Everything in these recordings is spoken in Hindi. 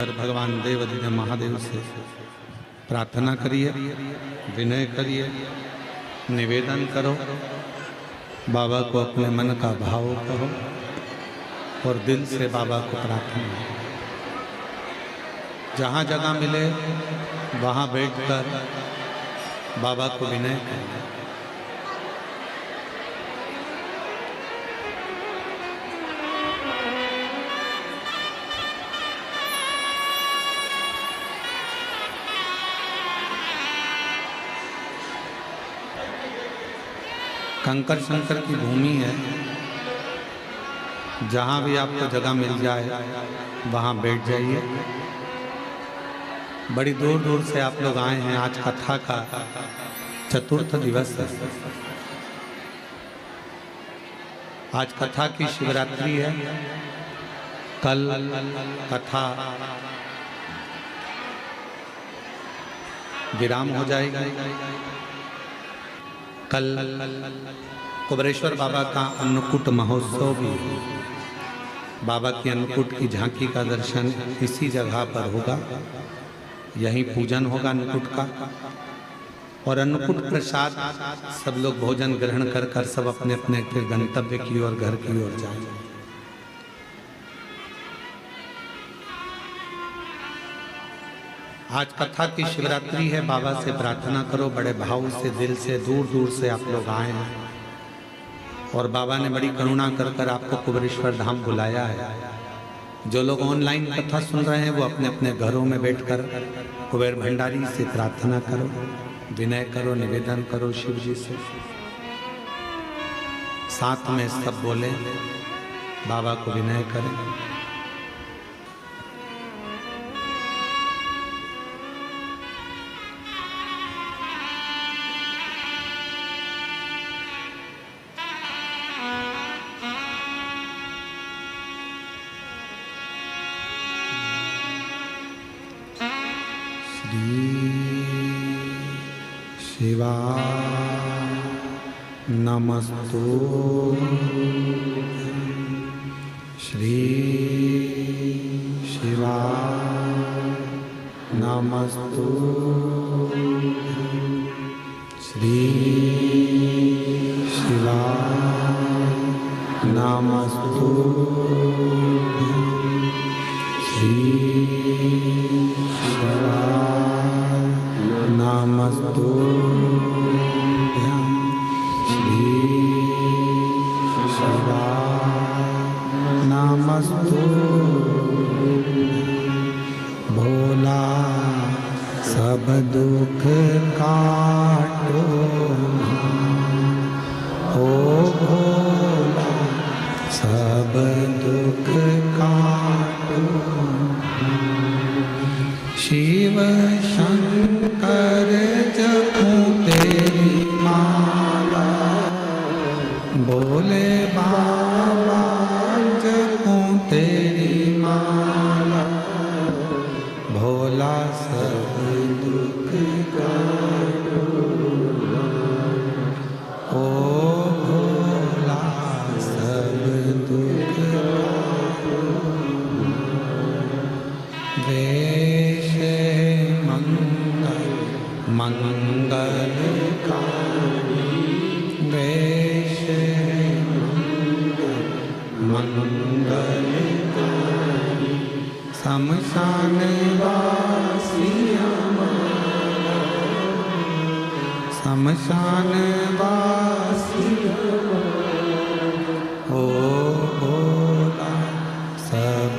भगवान देवाधिदेव महादेव से प्रार्थना करिए, विनय करिए, निवेदन करो, बाबा को अपने मन का भाव कहो और दिल से बाबा को प्रार्थना। जहाँ जगह मिले वहाँ बैठकर बाबा को विनय करें। कंकर शंकर की भूमि है, जहाँ भी आपको जगह मिल जाए वहाँ बैठ जाइए। बड़ी दूर दूर से आप लोग आए हैं। आज कथा का चतुर्थ दिवस है। आज कथा की शिवरात्रि है। कल कथा विराम हो जाएगी। कल कुबरेश्वर बाबा का अन्नकूट महोत्सव भी, बाबा की अन्नकूट की झांकी का दर्शन इसी जगह पर होगा। यहीं पूजन होगा अन्नकूट का, और अन्नकूट प्रसाद सब लोग भोजन ग्रहण कर कर सब अपने अपने फिर गंतव्य की ओर, घर की ओर जाएंगे। आज कथा की शिवरात्रि है। बाबा से प्रार्थना करो, बड़े भाव से, दिल से, दूर दूर से आप लोग आए हैं और बाबा ने बड़ी करुणा कर कर आपको कुबरेश्वर धाम बुलाया है। जो लोग ऑनलाइन कथा सुन रहे हैं वो अपने अपने घरों में बैठकर कुबेर भंडारी से प्रार्थना करो, विनय करो, निवेदन करो शिव जी से। साथ में सब बोले, बाबा को विनय करें। शिवा नमस्तु श्री शिवा नमस्तु श्री शिवा नमस्तु श्री शिवा नमस्तु श्री शिवा नमस्तु। भोला सब दुख काटो, ओ भोला सब दुख काटो। शिव शंकर जपूं तेरी माला, बोले बाबा जपूं तेरी माला। भोला सब दुख काटो, ओ भोला सब दुख काटो। वेश मंगलकारी, वेश मंगलकारी। शमशान वासी हमारा, शमशान वासी ओ भोला सब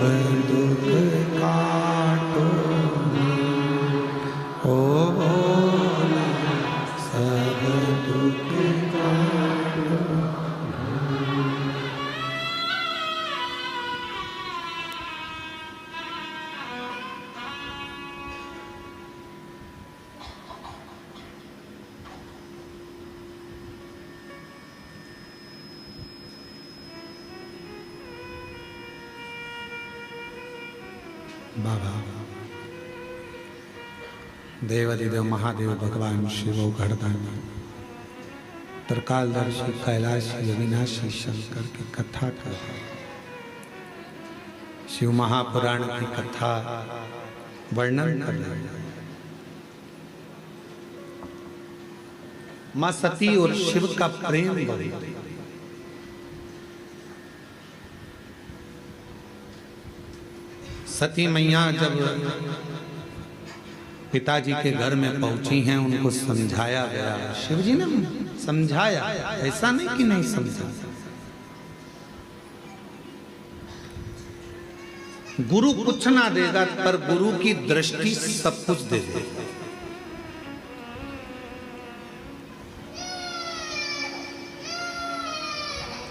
दुख काटो, ओ भोला सब दुख काटो। बाबा देवाधिदेव महादेव भगवान शिव घड़दानी त्रिकालदर्शी कैलाशी अविनाशी शंकर की कथा कर शिव महापुराण की कथा वर्णन कर रहे हैं। मां सती और शिव का प्रेम बहुत। सती मैया जब पिताजी के घर में पहुंची हैं, उनको समझाया गया। शिव जी ने समझाया, ऐसा नहीं कि नहीं समझा। गुरु कुछ ना देगा, पर गुरु की दृष्टि सब कुछ दे देगा।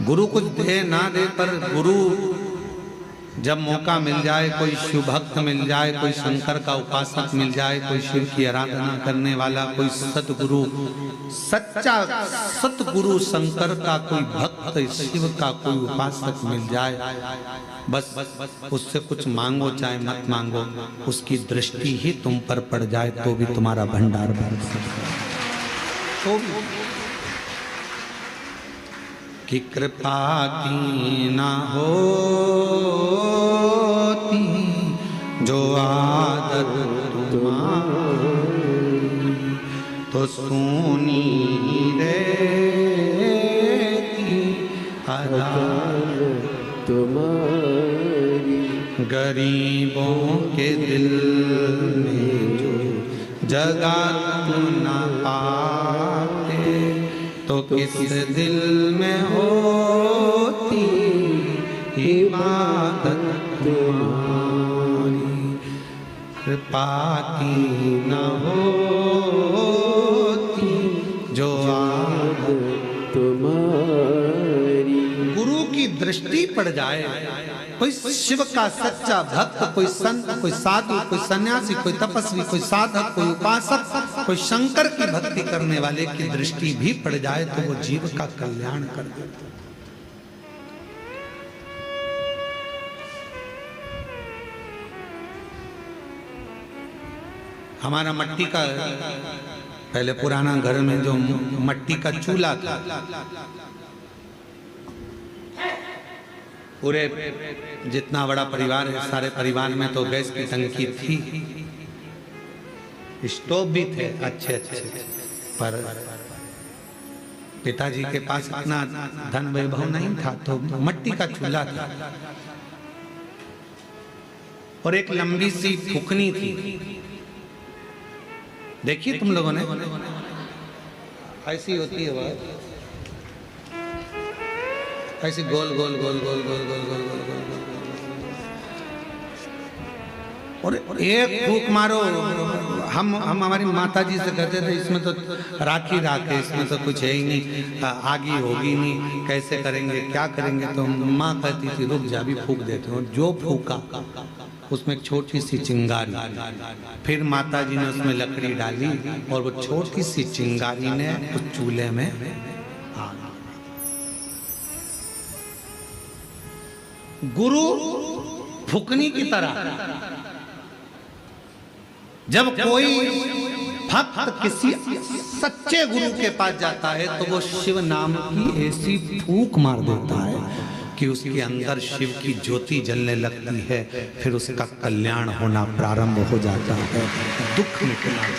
गुरु कुछ दे ना दे, पर गुरु जब मौका मिल जाए, कोई शिव भक्त मिल जाए, कोई शंकर का उपासक मिल जाए, कोई शिव की आराधना करने वाला, कोई सतगुरु, सच्चा सतगुरु शंकर का कोई भक्त, शिव का कोई उपासक मिल जाए, बस उससे कुछ मांगो चाहे मत मांगो, उसकी दृष्टि ही तुम पर पड़ जाए तो भी तुम्हारा भंडार भर सकता है। तो कि कृपा की ना होती जो आदत तुम्हारी, तो सुनी रहती अदालत तुम्हारी। गरीबों के दिल में जो जगह तुम न पाते, तो किस दिल में होती इबादत तुम्हारी। कृपा की न होती जो आदत तुम्हारी। गुरु की दृष्टि पड़ जाए, कोई शिव का सच्चा भक्त, कोई संत, कोई साधु, कोई सन्यासी, कोई तपस्वी, कोई साधक, कोई उपासक, कोई शंकर की भक्ति करने वाले की दृष्टि भी पड़ जाए तो वो जीव का कल्याण कर देता। हमारा मट्टी का पहले पुराना घर में जो मट्टी का चूल्हा था, पूरे जितना बड़ा परिवार है, सारे परिवार में तो गैस की टंकी थी, स्टोव भी थे अच्छे अच्छे, पर पिताजी के पास इतना धन वैभव नहीं था, तो मट्टी का चूल्हा था और एक लंबी सी फुकनी थी। देखिए तुम लोगों ने, ऐसी होती है वह, ऐसी गोल गोल गोल गोल गोल गोल गोल गोल गोल गोल, और एक फूक मारो। हम हमारी माता जी से कहते थे इसमें तो राख ही राख है, इसमें तो कुछ है ही नहीं, आगी होगी नहीं, कैसे करेंगे, क्या करेंगे। तो माँ कहती थी रुक जा, भी फूक देते हो। जो फूका उसमें एक छोटी सी चिंगारी, फिर माता जी ने उसमें लकड़ी डाली और वो छोटी सी चिंगारी ने उस चूल्हे में आग। गुरु फुकनी की तरह, जब कोई भक्त किसी सच्चे गुरु के पास जाता है तो वो शिव नाम की ऐसी फूंक मार देता है कि उसके अंदर शिव की ज्योति जलने लगती है, फिर उसका कल्याण होना प्रारंभ हो जाता है, दुख मिटना है।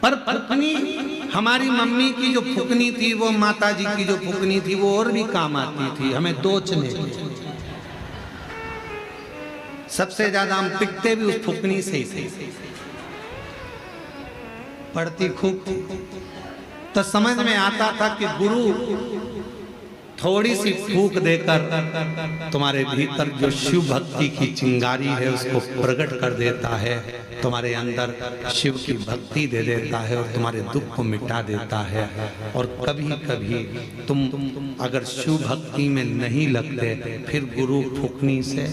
पर फुकनी, हमारी मम्मी की जो फुकनी थी, वो माता जी की जो फुकनी थी, वो और भी काम आती थी, हमें दोचने। सबसे ज्यादा हम पिटते भी उस फुकनी से ही थे, पड़ती खूब। तो समझ में आता था कि गुरु थोड़ी सी फूंक देकर तुम्हारे भीतर जो शिव भक्ति की चिंगारी है उसको प्रकट कर देता है, तुम्हारे अंदर शिव की भक्ति दे देता है और तुम्हारे दुख को मिटा देता है। और कभी कभी तुम अगर शिव भक्ति में नहीं लगते, फिर गुरु फूंकनी से,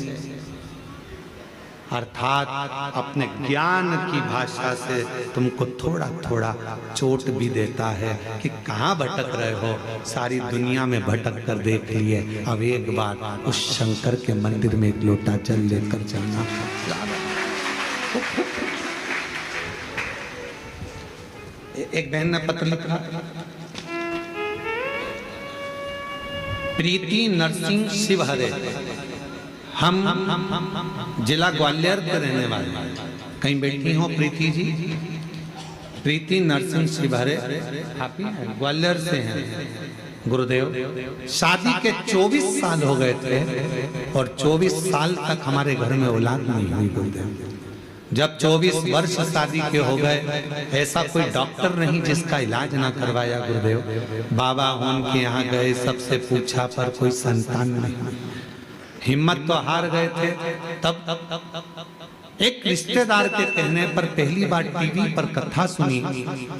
अर्थात अपने ज्ञान की भाषा से तुमको थोड़ा थोड़ा चोट भी देता है कि कहाँ भटक रहे हो, सारी दुनिया में भटक कर देख लिए, अब एक बार उस शंकर के मंदिर में एक लोटा जल लेकर चलना। एक बहन ने पत्र लिखा, प्रीति नरसिंह शिवहरे, हम जिला ग्वालियर के रहने वाले। कहीं बैठी हो प्रीति जी? प्रीति नरसिंह शिवहरे आप ही हैं, ग्वालियर से हैं। गुरुदेव, शादी के 24 साल हो गए थे और 24 साल तक हमारे घर में औलाद नहीं हुई। गुरुदेव, जब 24 वर्ष शादी के हो गए, ऐसा कोई डॉक्टर नहीं जिसका इलाज ना करवाया। गुरुदेव, बाबा उनके यहाँ गए, सबसे पूछा पर कोई संतान नहीं। हिम्मत तो हार गए थे। तब एक रिश्तेदार के कहने पर पहली बार टीवी पर कथा सुनी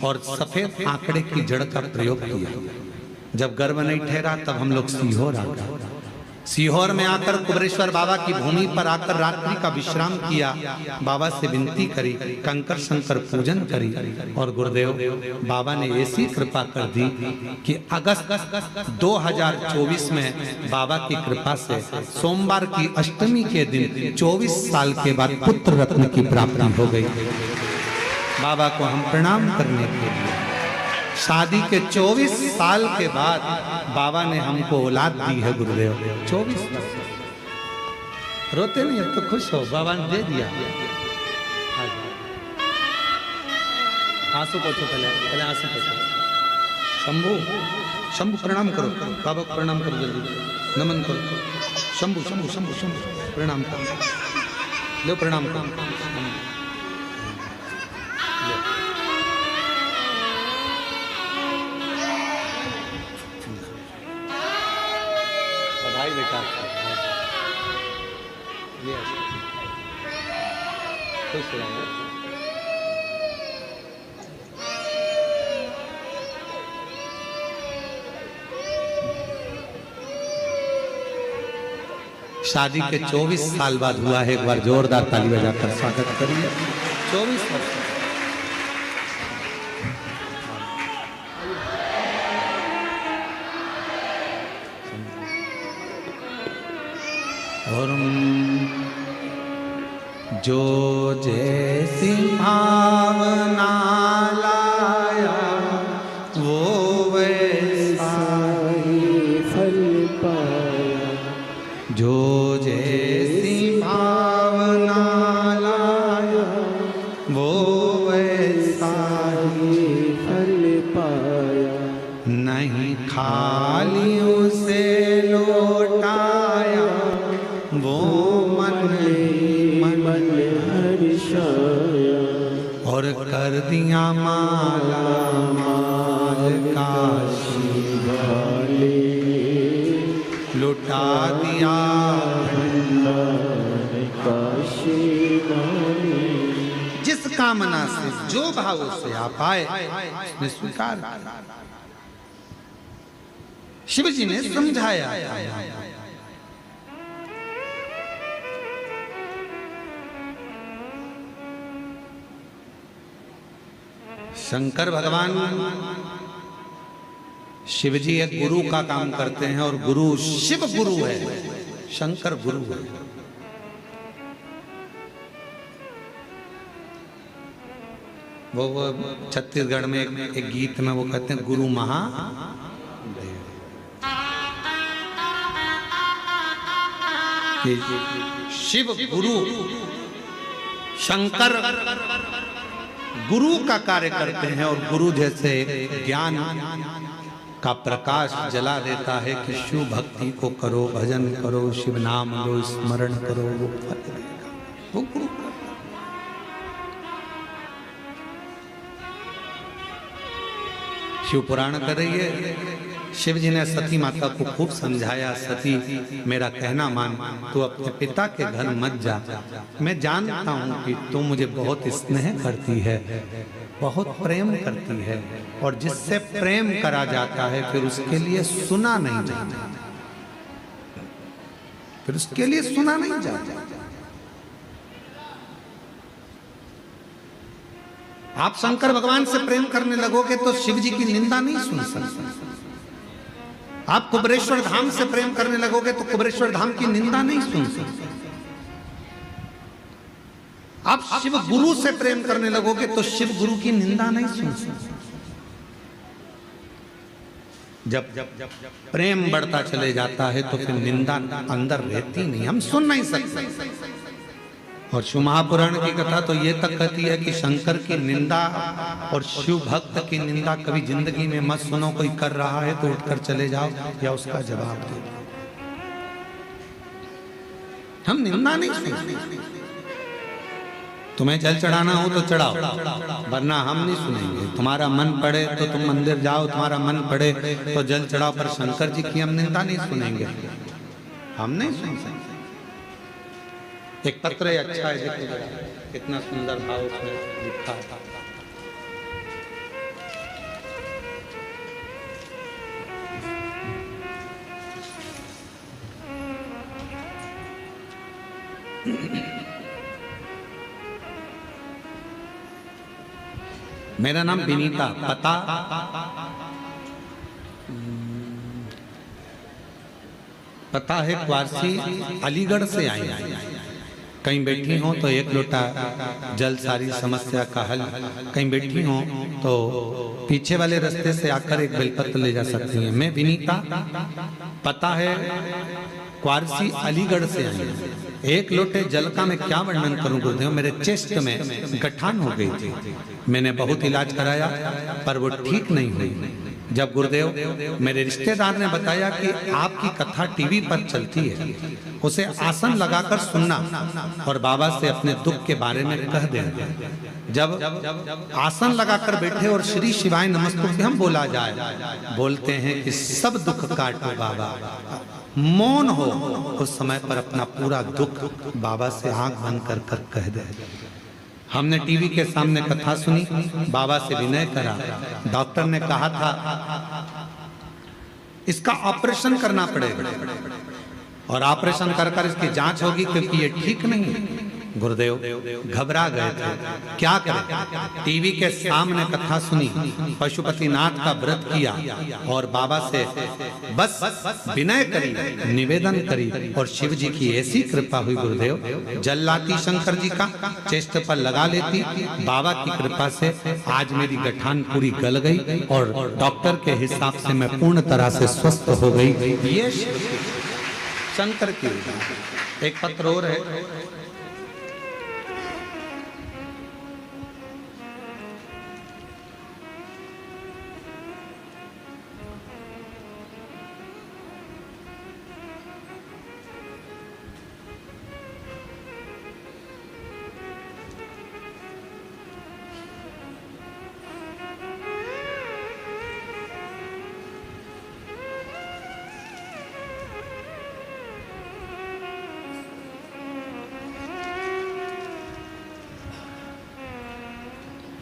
और सफेद आंकड़े की जड़ का प्रयोग किया। जब गर्भ नहीं ठहरा तब हम लोग सीहोर आ गए। सीहोर में आकर कुबरेश्वर बाबा की भूमि पर आकर रात्रि का विश्राम किया। बाबा से विनती करी, कंकर शंकर पूजन करी और गुरुदेव बाबा ने ऐसी कृपा कर दी कि अगस्त 2024 में बाबा की कृपा से सोमवार की अष्टमी के दिन 24 साल के बाद पुत्र रत्न की प्राप्ति हो गई। बाबा को हम प्रणाम करने के लिए शादी के 24 साल के बाद बाबा ने हमको औलाद दी है। गुरुदेव, 24 रोते नहीं, अब तो खुश हो, बाबा ने दे दिया। आंसू पोछो, पहले आंसू पोछो। शंभू, शंभू प्रणाम करो, बाबा को प्रणाम करो, जल्दी नमन करो। शंभू शंभू शंभू शंभू प्रणाम करो, लो प्रणाम करो। बेटा ये खुश रहो। शादी के 24 साल बाद हुआ है। एक बार जोरदार ताली बजाकर स्वागत करिए। 24 वर्ष और जो जैसी भावना लाया वो वैसा ही फल पाया। जो जैसी भावना लाया वो वैसा ही फल पाया। नहीं खाली उसे लौटाया वो मन हर्षाया। और कर दिया माला माल काशी वाले, लुटा दिया काशी वाले। जिस कामना से जो भाव से आप आए उसने स्वीकार किया। शिव जी ने समझाया। शंकर भगवान शिव जी एक गुरु का काम करते हैं और गुरु शिव गुरु है, शंकर गुरु है। वो छत्तीसगढ़ में एक गीत में वो कहते हैं गुरु महा शिव गुरु शंकर गुरु का कार्य करते हैं और गुरु जैसे ज्ञान का प्रकाश जला देता है कि शिव भक्ति को करो, भजन करो, शिव नाम लो, स्मरण करो, वो फल देगा। वो गुरु शिव पुराण कर रही है। शिव जी ने सती माता को खूब समझाया, सती मेरा कहना मान, तू अपने पिता के घर मत जा। मैं जानता हूँ कि तू मुझे बहुत स्नेह करती है, बहुत प्रेम करती है, और जिससे प्रेम करा जाता है फिर उसके लिए सुना नहीं जाता, फिर उसके लिए सुना नहीं जाता। आप शंकर भगवान से प्रेम करने लगोगे तो शिव जी की निंदा नहीं सुन सकते। आप कुबरेश्वर धाम से प्रेम करने लगोगे तो कुबरेश्वर धाम की निंदा नहीं सुन सकते। आप शिव गुरु से प्रेम करने लगोगे तो शिव गुरु की निंदा नहीं सुन सकते। जब प्रेम बढ़ता चले जाता है तो फिर निंदा अंदर रहती नहीं, हम सुन नहीं सकते। और शिव महापुराण की कथा तो ये तक कहती है कि शंकर की निंदा और शिव भक्त की निंदा कभी जिंदगी में मत सुनो। कोई कर रहा है तो उठकर चले जाओ या उसका जवाब दो। हम निंदा नहीं सुनते। तुम्हें जल चढ़ाना हो तो चढ़ाओ, वरना हम नहीं सुनेंगे। तुम्हारा मन पड़े तो तुम मंदिर जाओ, तुम्हारा मन पड़े तो जल चढ़ाओ, पर शंकर जी की हम निंदा नहीं सुनेंगे, हम नहीं सुन सकते। एक पत्र है, अच्छा है, देखो कितना सुंदर भाव उसमें लिखा है। मेरा नाम विनीता, पता है क्वारसी, अलीगढ़ से आई। कहीं बैठी हो तो एक लोटा जल सारी समस्या का हल, कहीं बैठी हो तो पीछे वाले रास्ते से आकर एक बेलपत्र ले जा सकती हैं। मैं विनीता, पता है क्वारसी, अलीगढ़ से आई। एक लोटे जल का मैं क्या वर्णन करूं गुरुदेव, मेरे चेस्ट में गठान हो गई थी। मैंने बहुत इलाज कराया पर वो ठीक नहीं हुई। जब गुरुदेव मेरे रिश्तेदार ने बताया कि आपकी कथा टीवी पर चलती है, उसे आसन लगाकर सुनना और बाबा से अपने दुख के बारे में कह देना। जब आसन लगाकर बैठे और श्री शिवाय नमस्तुभ्यम बोला जाए, बोलते हैं कि सब दुख काटो बाबा, मौन हो, उस समय पर अपना पूरा दुख बाबा से आंख बंद कर कर कह दे। हमने टीवी के सामने कथा सुनी, बाबा से विनय करा। डॉक्टर ने कहा था इसका ऑपरेशन करना पड़ेगा और ऑपरेशन कर कर इसकी जांच होगी क्योंकि ये ठीक नहीं है। गुरुदेव घबरा गए थे, क्या करें। टीवी के सामने कथा सुनी, पशुपतिनाथ का व्रत किया और बाबा से बस विनय करी, निवेदन करी और शिव जी की ऐसी कृपा हुई गुरुदेव, जल लाती शंकर जी का, चेस्ट पर लगा लेती, बाबा की कृपा से आज मेरी गठान पूरी गल गई और डॉक्टर के हिसाब से मैं पूर्ण तरह से स्वस्थ हो गई। ये शंकर की। एक पत्र और है,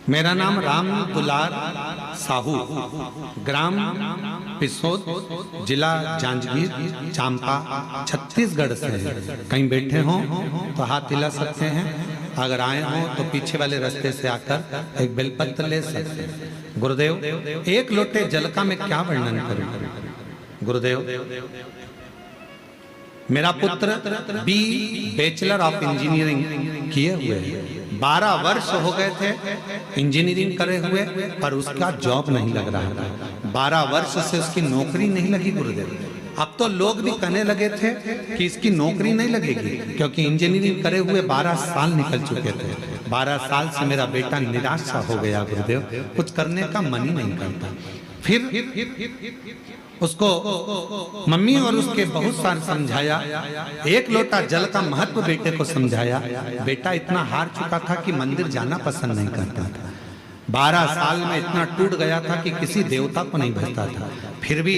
मेरा नाम राम दुलार साहू, ग्राम पिसोद, जिला जांजगीर चांपा, छत्तीसगढ़ से है। कहीं बैठे हों तो हाथ हिला सकते हैं, अगर आए हों तो पीछे वाले रास्ते से आकर एक बेलपत्र ले सकते हैं। गुरुदेव एक लोटे जल का मैं क्या वर्णन करूं। गुरुदेव मेरा पुत्र बी बैचलर ऑफ इंजीनियरिंग किए हुए है, 12 वर्ष हो गए थे इंजीनियरिंग करे हुए, पर उसका जॉब नहीं लग रहा था। 12 वर्ष से उसकी नौकरी नहीं लगी गुरुदेव। अब तो लोग भी कहने लगे थे कि इसकी नौकरी नहीं लगेगी, क्योंकि इंजीनियरिंग करे हुए 12 साल निकल चुके थे। 12 साल से मेरा बेटा निराश सा हो गया गुरुदेव, कुछ करने का मन ही नहीं करता। फिर उसको मम्मी और उसके बहुत सारे समझाया, एक लोटा जल का महत्व बेटे को समझाया। बेटा इतना हार चुका था कि मंदिर जाना पसंद नहीं करता था। 12 साल में इतना टूट गया था कि किसी देवता को नहीं भेजता था। फिर भी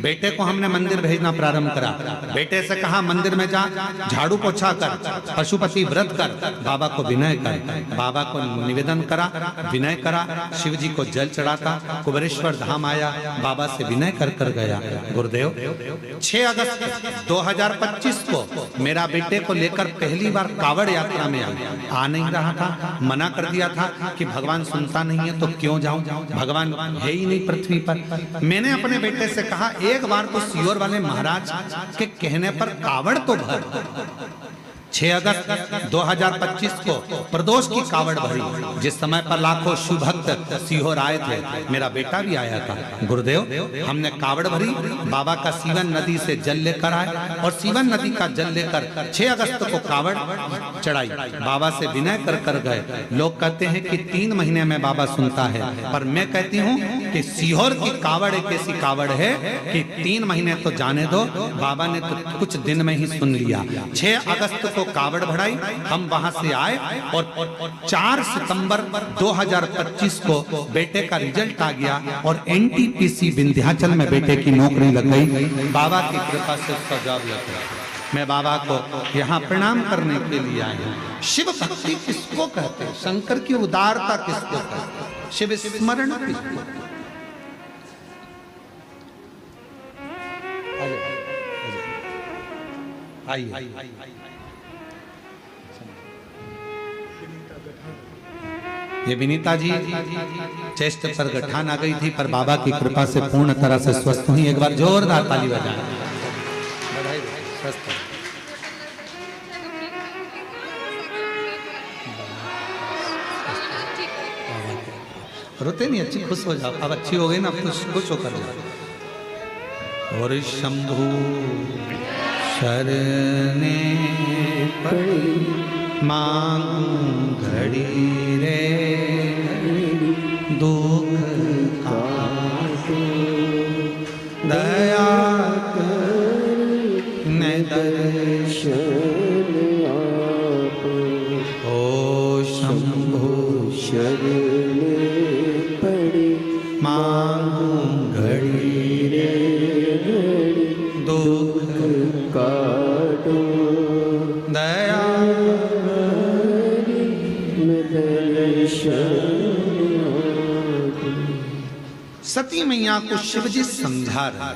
बेटे को हमने मंदिर भेजना प्रारंभ करा। बेटे से कहा मंदिर में जा, झाड़ू पोछा कर, पशुपति व्रत कर, बाबा को विनय कर। बाबा को निवेदन करा, विनय करा, शिव जी को जल चढ़ाता, कुबेरेश्वर धाम आया, बाबा से विनय कर कर गया। गुरुदेव 6 अगस्त 2025 को मेरा बेटे को लेकर पहली बार कावड़ यात्रा में आ नहीं रहा था। मना कर दिया था कि भगवान सुनता नहीं है तो क्यों जाऊं, भगवान है ही नहीं पृथ्वी पर। मैंने अपने बेटे से कहा एक बार तो सियोर वाले महाराज के कहने पर कावड़ तो भर। 6 अगस्त 2025 को प्रदोष की कावड़ भरी, जिस समय पर लाखों शिव भक्त सीहोर आए थे, मेरा बेटा भी आया था। गुरुदेव, हमने कावड़ भरी, बाबा का सीवन नदी से जल लेकर आए और सीवन नदी का जल लेकर 6 अगस्त को कावड़ चढ़ाई। बाबा से विनय कर गए। लोग कहते हैं कि 3 महीने में बाबा सुनता है, पर मैं कहती हूँ कि सीहोर की कावड़ एक ऐसी कावड़ है कि 3 महीने तो जाने दो, बाबा ने तो कुछ दिन में ही सुन लिया। 6 अगस्त को कावड़ बढ़ाई, हम वहां से आए और 4 सितंबर 2025 को बेटे का रिजल्ट आ गया और एनटीपीसी विंध्याचल में बेटे की नौकरी लग गई। बाबा की कृपा से उसका जॉब लग गया। मैं बाबा को यहाँ प्रणाम करने के लिए आया हूँ। शिव भक्ति किसको कहते हैं? शंकर की उदारता किसको कहते हैं? शिव स्मरण किसको? आइए। ये विनीता जी चेस्ट पर गठान आ गई थी, पर बाबा की कृपा से पूर्ण तरह से स्वस्थ हुई। एक बार जोरदार ताली बजाएं। रोते नहीं, अच्छी खुश हो जाओ। अब अच्छी हो गई ना, खुश होकर जाओ। और शंभू शरणे पड़ी मांग घड़ी रे, दुख काटो दया ने दर्शन आपो। ओ शंभु शरणे पड़ी मांग घड़ी रे, दुख काटो दया सती मैया को शिवजी समझा रहे।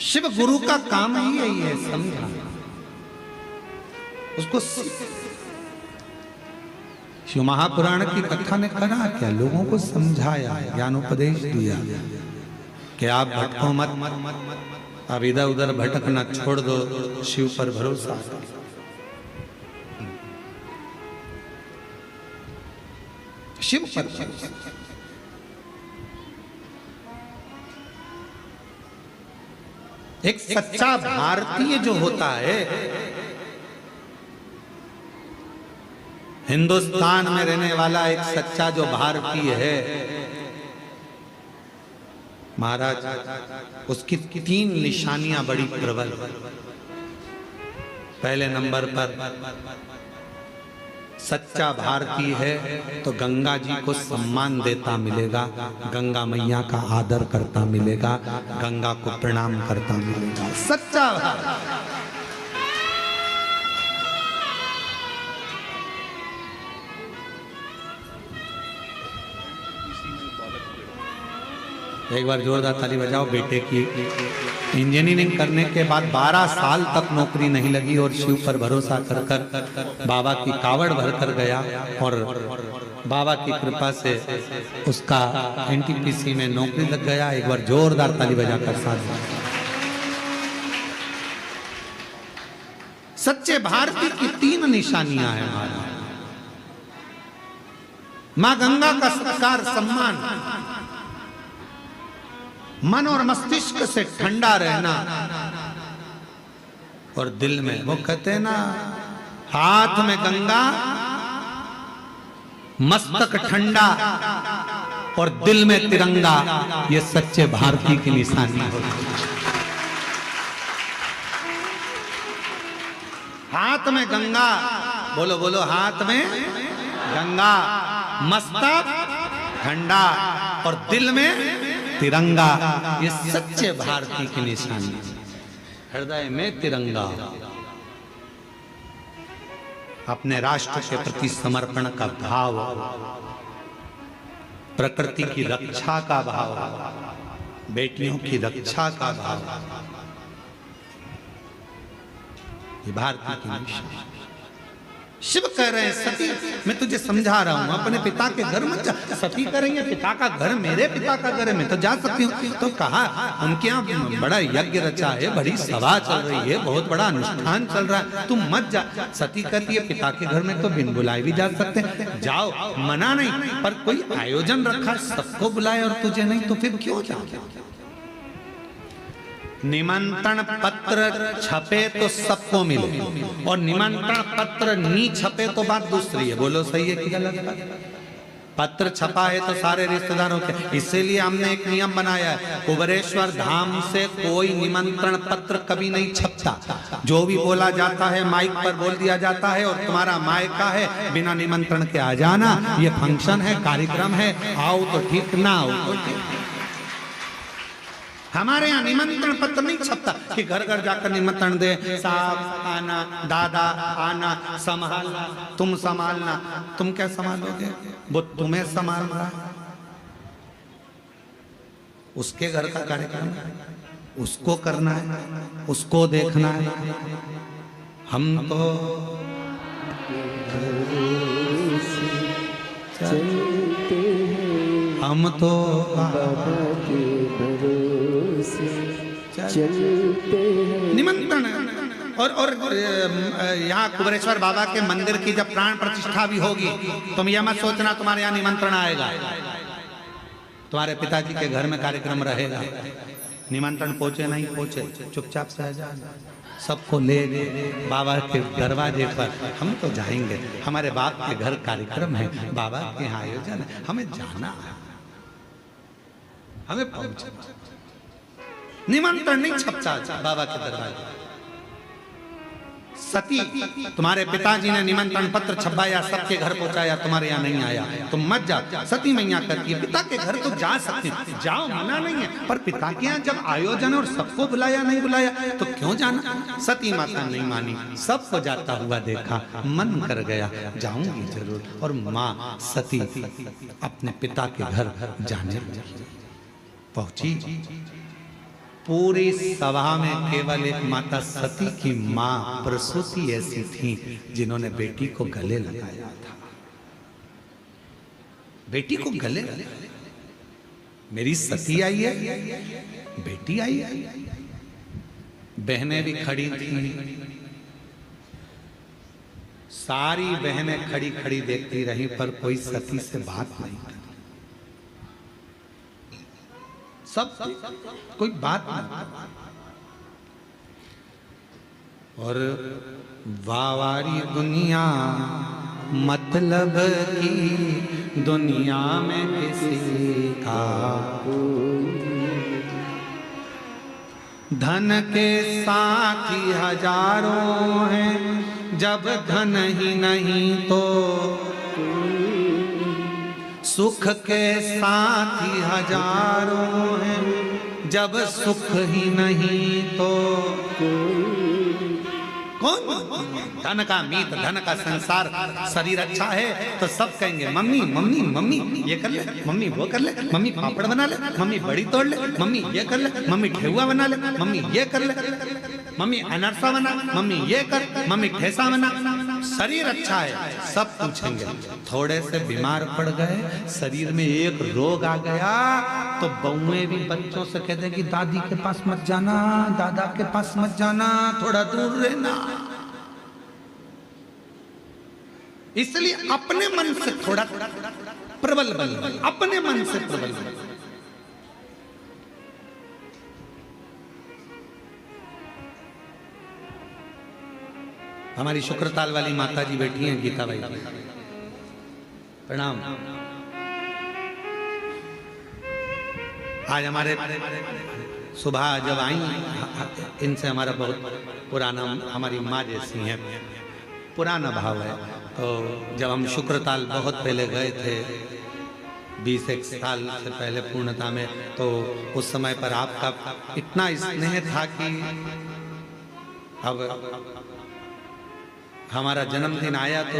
शिव गुरु का काम ही यही है, समझाना उसको। शिव महापुराण की कथा ने करा क्या? लोगों को समझाया, ज्ञानोपदेश दिया कि आप भटको मत, अब इधर उधर भटकना छोड़ दो, शिव पर भरोसा। शिव पर भरोसा। एक सच्चा भारतीय जो होता है, हिंदुस्तान में रहने वाला एक सच्चा जो भारतीय है महाराज, उसकी 3 निशानियां बड़ी प्रबल। पहले नंबर पर सच्चा भारतीय है तो गंगा जी को सम्मान देता मिलेगा, गंगा मैया का आदर करता मिलेगा, गंगा को प्रणाम करता मिलेगा। सच्चा भारतीय। एक बार जोरदार ताली बजाओ। बेटे की इंजीनियरिंग करने के बाद 12 साल तक नौकरी नहीं लगी और शिव पर भरोसा कर बाबा की कावड़ भर कर गया और बाबा की कृपा से उसका एनटीपीसी में नौकरी लग गया। एक बार जोरदार ताली बजाकर साथ। सच्चे भारतीय की 3 निशानियां हैं हमारा। मां गंगा का सत्कार सम्मान, मन और मस्तिष्क से ठंडा रहना और दिल में, वो कहते हैं ना, हाथ में गंगा मस्तक ठंडा और दिल में तिरंगा, ये सच्चे भारतीय की निशानी है। हाथ में गंगा, बोलो बोलो, हाथ में गंगा, मस्तक ठंडा और दिल में तिरंगा, ये सच्चे भारतीय की निशानी। हृदय में तिरंगा, अपने राष्ट्र के प्रति समर्पण का भाव, प्रकृति की रक्षा का भाव, बेटियों की रक्षा का भाव, ये भारतीय की निशानी। शिव कह रहे हैं सती मैं तुझे समझा रहा हूं अपने पिता के घर मत जा। सती कह रही है पिता का घर मेरे पिता का घर है, मैं तो जा सकती हूँ। तो कहा उनके यहाँ बड़ा यज्ञ रचा है, बड़ी सभा चल रही है, बहुत बड़ा अनुष्ठान चल रहा है, तुम मत जा। सती कहती है पिता के घर में तो बिन बुलाए भी जा सकते हैं, जाओ, मना नहीं, पर कोई आयोजन रखा सबको बुलाए और तुझे नहीं, तो फिर क्यों जाओ। निमंत्रण पत्र छपे तो सबको मिले और निमंत्रण पत्र नहीं छपे तो बात दूसरी है। बोलो सही है कि गलत है? पत्र छपा है तो सारे रिश्तेदारों के, इसीलिए हमने एक नियम बनाया है, कुबेरेश्वर धाम से कोई निमंत्रण पत्र कभी नहीं छपता। जो भी बोला जाता है माइक पर बोल दिया जाता है और तुम्हारा मायका है, बिना निमंत्रण के आ जाना, ये फंक्शन है, कार्यक्रम है, आओ तो ठीक, ना आओ तो ठीक। हमारे यहाँ निमंत्रण पत्र नहीं छपता कि घर घर जाकर निमंत्रण दे, साहब आना, दादा आना, संभालना, तुम संभालना। तुम क्या संभालोगे? वो तुम्हें संभाल रहा है, उसके घर का कार्यक्रम उसको करना है, उसको देखना है। हम तो निमंत्रण। और यहाँ कुबेरेश्वर बाबा के मंदिर की जब प्राण प्रतिष्ठा भी होगी, तुम यह मत सोचना तुम्हारे यहाँ निमंत्रण आएगा, तुम्हारे पिताजी के घर में कार्यक्रम रहेगा। निमंत्रण पहुंचे नहीं पहुंचे, चुपचाप से आ जाना, सबको ले बाबा के दरवाजे पर। हम तो जाएंगे, हमारे बाप के घर कार्यक्रम है, बाबा के यहाँ आयोजन है, हमें जाना है, हमें पहुंचना। निमंत्रण नहीं छपता बाबा के दरवाजे। सती तुम्हारे पिताजी ने निमंत्रण पत्र छपाया, सबके घर पहुंचाया, तुम्हारे यहाँ नहीं आया, तुम मत जा। सती मैया कहती है पिता के घर तो जा सकते हैं, जाओ, मना नहीं है, पर पिता के यहाँ जब आयोजन और सबको बुलाया नहीं बुलाया तो क्यों जाना। सती माता नहीं मानी, सबको जाता हुआ देखा, मन कर गया जाऊंगी जरूर, और माँ सती अपने पिता के घर जाने पहुंची। पूरी सभा में केवल एक माता सती की मां प्रसूति ऐसी थी जिन्होंने बेटी को गले लगाया था। बेटी को गले लगाया, मेरी सती आई है, बेटी आई है। बहनें भी खड़ी थी, सारी बहनें खड़ी खड़ी देखती रही, पर कोई सती से बात नहीं की। सब कोई बात नहीं। और वावारी दुनिया मतलब की दुनिया में किसी का धन के साथी हजारों हैं, जब धन ही नहीं तो सुख के साथी हजारों हैं, जब सुख ही नहीं तो कौन। धन का मीत, धन का संसार, शरीर अच्छा है तो सब कहेंगे मम्मी मम्मी मम्मी ये कर ले, मम्मी वो कर ले, मम्मी पापड़ बना ले, मम्मी बड़ी तोड़ ले, मम्मी ये कर ले, मम्मी ठेहुआ बना ले, मम्मी ये कर ले, मम्मी अनरसा बना, मम्मी ये कर, मम्मी ठेसा बना। शरीर अच्छा है सब पूछेंगे। थोड़े से बीमार पड़ गए, शरीर में एक रोग आ गया तो बहुएं भी बच्चों से कहते हैं कि दादी के पास मत जाना, दादा के पास मत जाना, थोड़ा दूर रहना। इसलिए अपने मन से थोड़ा प्रबल बन, अपने मन से प्रबल बन। हमारी शुक्रताल वाली माता जी बैठी हैं, गीता बाई, प्रणाम। आज हमारे सुबह जब आई, इनसे हमारा बहुत पुराना, हमारी माँ जैसी हैं, पुराना भाव है। तो जब हम शुक्रताल बहुत पहले गए थे, 20 साल से पहले पूर्णता में, तो उस समय पर आपका इतना स्नेह था कि अब हमारा जन्मदिन आया तो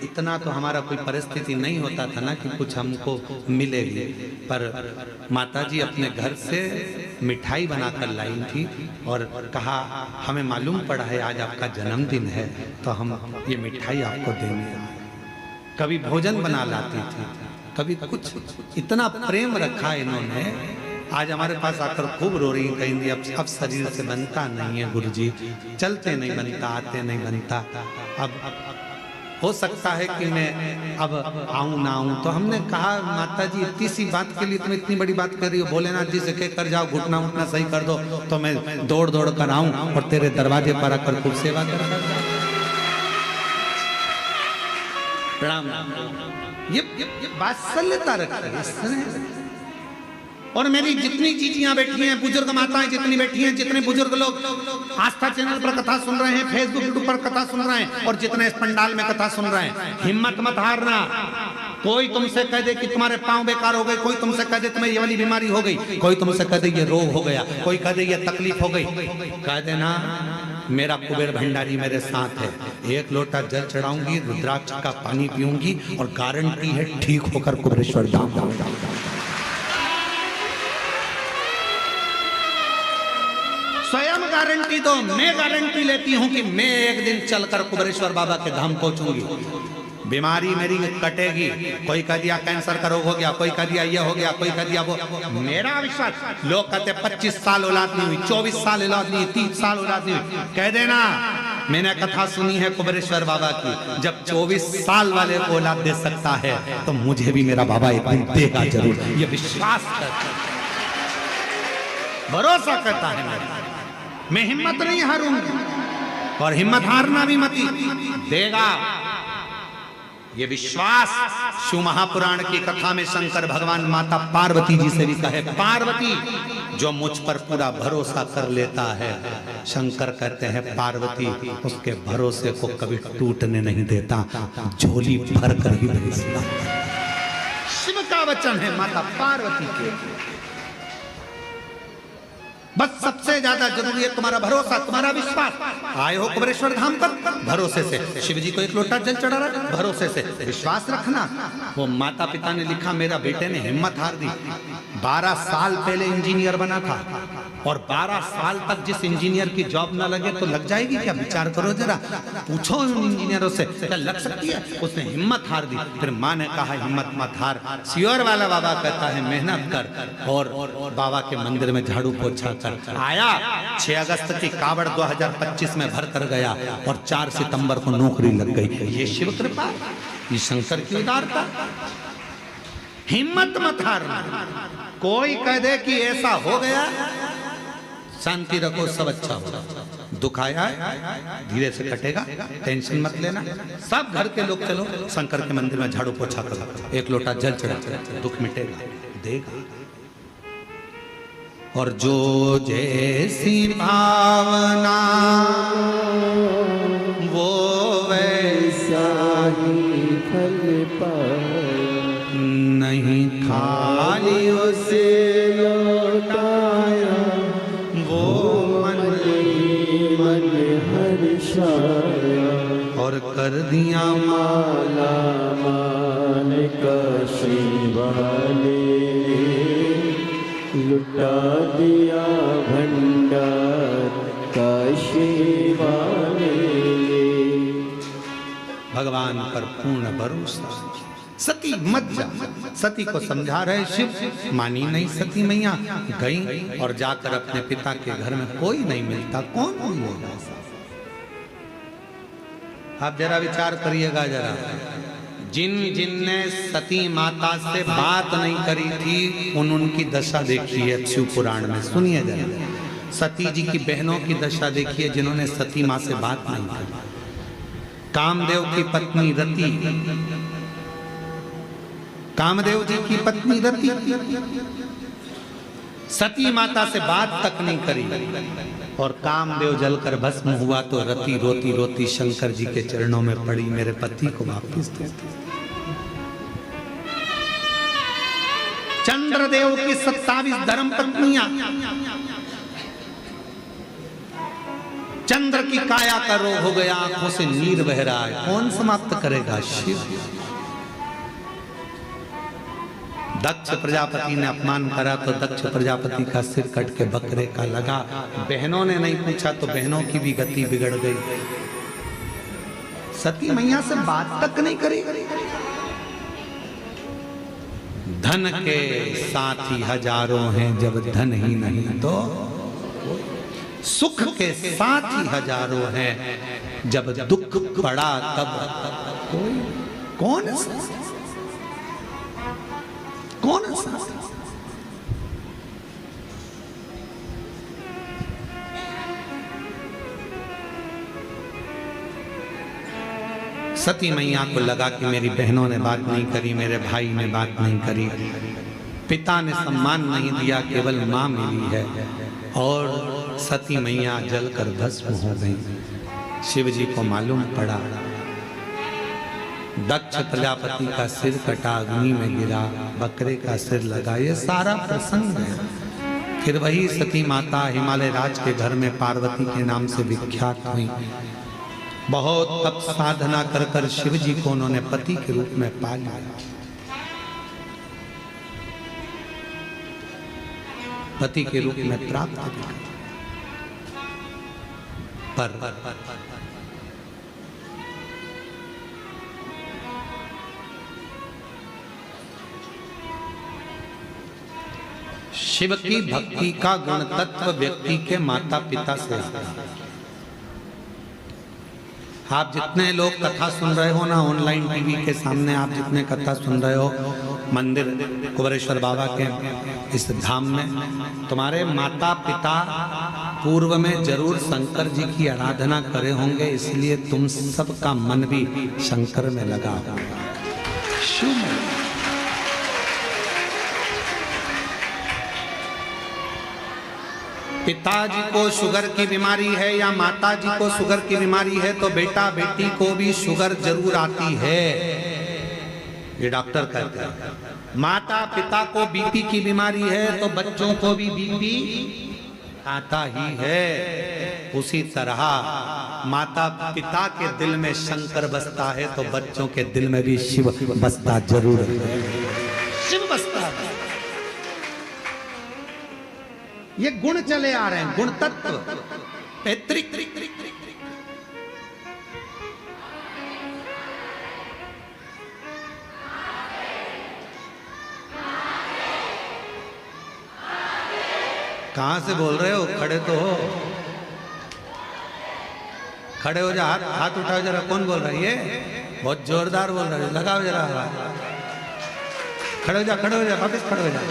इतना तो हमारा कोई परिस्थिति नहीं होता था ना कि कुछ हमको मिलेगी, पर माताजी अपने घर से मिठाई बनाकर लाई थी और कहा हमें मालूम पड़ा है आज आपका जन्मदिन है तो हम ये मिठाई आपको देंगे। कभी भोजन बना लाती थी, कभी कुछ, इतना प्रेम रखा इन्होंने। आज हमारे पास आकर खूब रो रही कहेंगी अब शरीर से बनता नहीं है गुरुजी, चलते नहीं बनता, आते नहीं बनता। अब हो सकता है कि मैं अब आऊं ना आऊं। तो हमने कहा माता जी इतनी सी बात के लिए तुम इतनी बड़ी बात कर रही हो, भोलेनाथ जी से कह कर जाओ घुटना उठना सही कर दो तो मैं दौड़ दौड़ कर आऊं और तेरे दरवाजे पर आकर खूब सेवा कर। प्रणाम। ये वात्सल्यता रखी। और मेरी जितनी जीजियां बैठी हैं, बुजुर्ग माताएं जितनी बैठी हैं, जितने बुजुर्ग लोग आस्था चैनल पर कथा सुन रहे हैं, फेसबुक यूट्यूब पर कथा सुन रहे हैं और जितने इस पंडाल में कथा सुन रहे हैं, हिम्मत मत हारना। कोई तुमसे कह दे कि तुम्हारे पांव बेकार हो गए, कोई तुमसे कह दे तुम्हें ये वाली बीमारी हो गई, कोई तुमसे कह दे ये रोग हो गया, कोई कह दे ये तकलीफ हो गई, कह देना मेरा कुबेर भंडारी मेरे साथ है। एक लोटा जल चढ़ाऊंगी, रुद्राक्ष का पानी पीऊंगी और गारंटी है ठीक होकर कुबेरेश्वर धाम जाऊंगा। स्वयं गारंटी दो, मैं गारंटी लेती हूं कि मैं एक दिन चलकर कुबेरेश्वर बाबा के धाम पहुंचूंगी। बीमारी मेरी कटेगी। कोई कह दिया कैंसर का रोग हो गया, कोई कह दिया ये हो गया, कोई कह दिया वो। मेरा विश्वास, लोग कहते 25 साल औलाद नहीं हुई, 24 साल औलाद नहीं, 30 साल औलाद नहीं हुई, कह देना मैंने कथा सुनी है कुबेरेश्वर बाबा की, जब 24 साल वाले को औलाद दे सकता है तो मुझे भी मेरा बाबा एक दिन देगा जरूर। ये विश्वास करता है, भरोसा करता है मेरा। मैं हिम्मत नहीं हारूंगी और हिम्मत हारना भी मत देगा। ये विश्वास शिव महापुराण की कथा में शंकर भगवान माता पार्वती जी से भी कहे, पार्वती जो मुझ पर पूरा भरोसा कर लेता है, शंकर कहते हैं पार्वती उसके भरोसे को कभी टूटने नहीं देता, झोली भर कर ही भेजता। शिव का वचन है माता पार्वती के। बस सबसे ज्यादा जरूरी है तुम्हारा भरोसा, तुम्हारा विश्वास। आए हो कुबेरेश्वर धाम पर, भरोसे से शिव जी को एक लोटा जल चढ़ा रहा, भरोसे से विश्वास रखना। वो माता पिता ने लिखा, मेरा बेटे ने हिम्मत हार दी। 12 साल पहले इंजीनियर बना था और 12 साल तक जिस इंजीनियर की जॉब ना लगे तो लग जाएगी क्या? विचार करो जरा, पूछो उन इंजीनियरों से क्या लग सकती है। उसने हिम्मत हार दी। फिर माँ ने कहा हिम्मत मत हार, सियोर वाला बाबा कहता है मेहनत कर। और बाबा के मंदिर में झाड़ू पोछा कर आया। 6 अगस्त की कावड़ 2025 में भर कर गया और 4 सितंबर को नौकरी लग गई। ये शिव कृपा, ये शंकर की उदारता। हिम्मत मत हारना। कोई कह दे कि ऐसा हो गया, शांति रखो, सब अच्छा होगा। दुख आया धीरे से कटेगा, टेंशन मत लेना। सब घर के लोग चलो शंकर के मंदिर में झाड़ू पोछा करो, एक लोटा जल चढ़ा, दुख मिटेगा, देगा। और जो जैसी भावना वो वैसा ही फल पाए, नहीं खाली उसे लौटाया, वो मन ही मन हर्षाया, और कर दिया माला मान काशी वाले, लुटा दिया भंडार काशी वाले। भगवान पर पूर्ण भरोसा। सती मत जा। सती को समझा रहे शिव, मानी नहीं सती मैया, गई और जाकर अपने पिता के घर में कोई नहीं मिलता, कौन मिलेगा? आप जरा विचार करिएगा जरा। जिन जिनने सती माता से बात नहीं करी थी उनकी दशा देखिए शिव पुराण में, सुनिए जरा। सती जी की बहनों की दशा देखिए जिन्होंने सती माँ से बात नहीं करी। कामदेव की पत्नी रति, कामदेव जी की पत्नी रति सती माता से बात तक नहीं करी और कामदेव जलकर भस्म हुआ तो रति रोती रोती शंकर जी के चरणों में पड़ी, मेरे पति को वापस दे। चंद्रदेव की 27 धर्म पत्नियां, चंद्र की काया का रोग हो गया, आंखों से नीर बह रहा है, कौन समाप्त करेगा? शिव। दक्ष प्रजापति ने अपमान करा तो दक्ष प्रजापति का सिर कट के बकरे का लगा। बहनों ने नहीं पूछा तो बहनों की भी गति बिगड़ गई। सती मैया से बात तक नहीं करी। धन के साथी हजारों हैं, जब धन ही नहीं तो सुख के साथी हजारों हैं, जब दुख पड़ा तब कोई कौन सती मैया को लगा कि मेरी बहनों ने बात नहीं करी, मेरे भाई ने बात नहीं करी, पिता ने सम्मान नहीं दिया, केवल मां मिली है, और सती मैया जलकर भस्म हो गई। शिव जी को मालूम पड़ा, दक्ष प्रजापति का सिर कटा, अग्नि में गिरा, बकरे का सिर लगा। ये सारा प्रसंग है। फिर वही सती माता हिमालय राज के घर में पार्वती के नाम से विख्यात हुई। बहुत तप साधना कर कर शिव जी को उन्होंने पति के रूप में पा लिया। पति के रूप में प्राप्त किया। पर शिव की भक्ति का गुण तत्व व्यक्ति के माता पिता से आता है। आप जितने लोग कथा सुन रहे हो ना, ऑनलाइन टीवी के सामने आप जितने कथा सुन रहे हो, मंदिर कुबेरेश्वर बाबा के इस धाम में, तुम्हारे माता पिता पूर्व में जरूर शंकर जी की आराधना करे होंगे, इसलिए तुम सबका मन भी शंकर में लगा होगा। शिव में पिताजी को शुगर की बीमारी है या माताजी को शुगर की बीमारी है तो बेटा बेटी को भी शुगर जरूर आती है, ये डॉक्टर कहते हैं। माता पिता को बीपी की बीमारी है तो बच्चों को भी बीपी आता ही है। उसी तरह माता पिता के दिल में शंकर बसता है तो बच्चों के दिल में भी शिव बसता जरूर है। शिव बसता है। ये गुण चले आ रहे हैं, गुण तत्व पैतृक। कहां से बोल रहे हो? खड़े तो हो, खड़े हो जा, हाथ उठाओ जरा। कौन बोल रहा है? ये बहुत जोरदार बोल रहा है, लगाओ जरा। खड़े हो जा, खड़े हो जा, वापिस खड़े हो जा।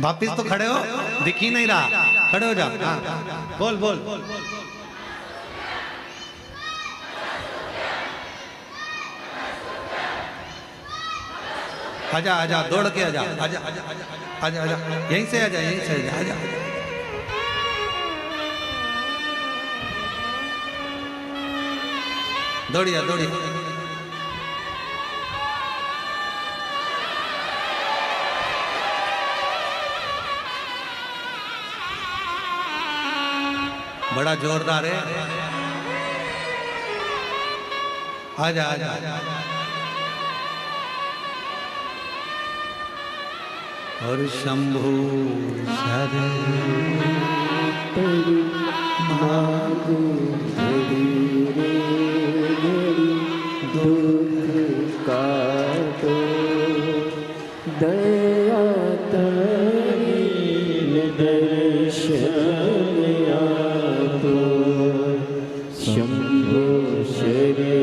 वापिस तो खड़े हो, दिख ही नहीं रहा, खड़े हो जा। हाँ बोल बोल। आजा आजा, दौड़ के आजा, आजा आजा आजा आजा, यहीं से आजा, यहीं से आजा, आजा। दौड़िया दौड़िया। बड़ा जोरदार है। आजा आजा आजा। और शंभु दया शंभो शरण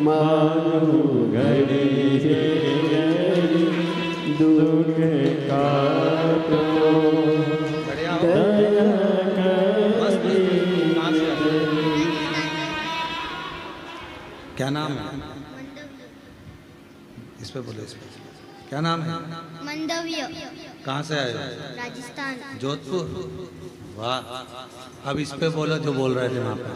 मानु घड़ी दुख का क्या नाम है? इस पे बोलो, इस पे क्या नाम है? मंडव्य। कहाँ से आए? राजस्थान, जोधपुर। वाह। अब इस पे बोलो जो बोल रहे थे वहां पे।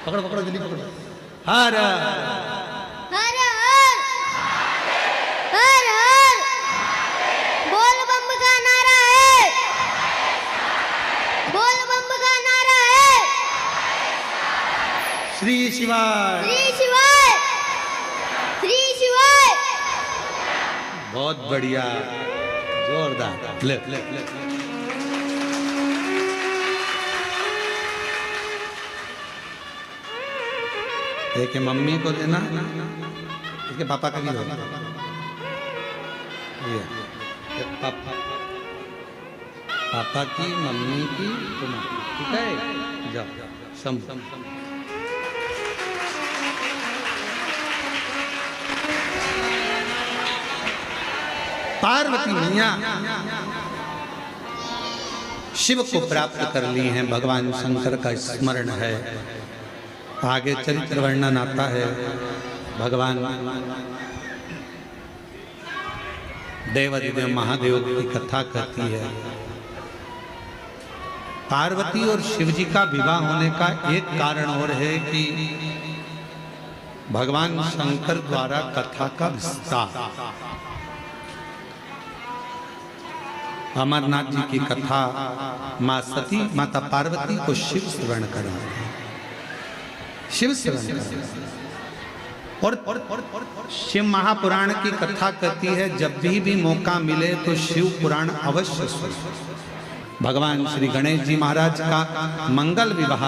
पकड़ो पकड़ो, दिल्ली पकड़ो। हर हर हर श्री शिवाय। श्री शिवाय। श्री शिवाय। बहुत बढ़िया, जोरदार। ले ले ले एक मम्मी को देना, इसके पापा का भी दो। ये पापा की, मम्मी की, तुम्हारी, ठीक है? जाओ सम पार्वती मैया शिव को प्राप्त कर ली हैं, भगवान शंकर का स्मरण है। आगे चरित्र वर्णन आता है, भगवान देवादिदेव महादेव की कथा कहती है। पार्वती और शिव जी का विवाह होने का एक कारण और है कि भगवान शंकर द्वारा कथा का विस्तार। अमरनाथ जी की कथा मां सती माता पार्वती को शिव श्रवण करा, शिव श्रवण और शिव महापुराण की कथा कहती है, जब भी मौका मिले तो शिव पुराण अवश्य सुनो। भगवान श्री गणेश जी महाराज का मंगल विवाह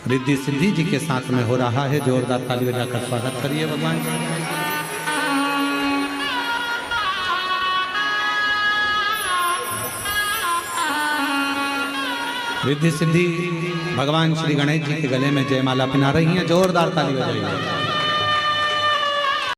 रिद्धि सिद्धि जी के साथ में हो रहा है। जोरदार ताली बजाकर स्वागत करिए भगवान जी। रिद्धि सिद्धि भगवान श्री गणेश जी के गले में जयमाला पहना रही हैं। जोरदार ताली बजाइए।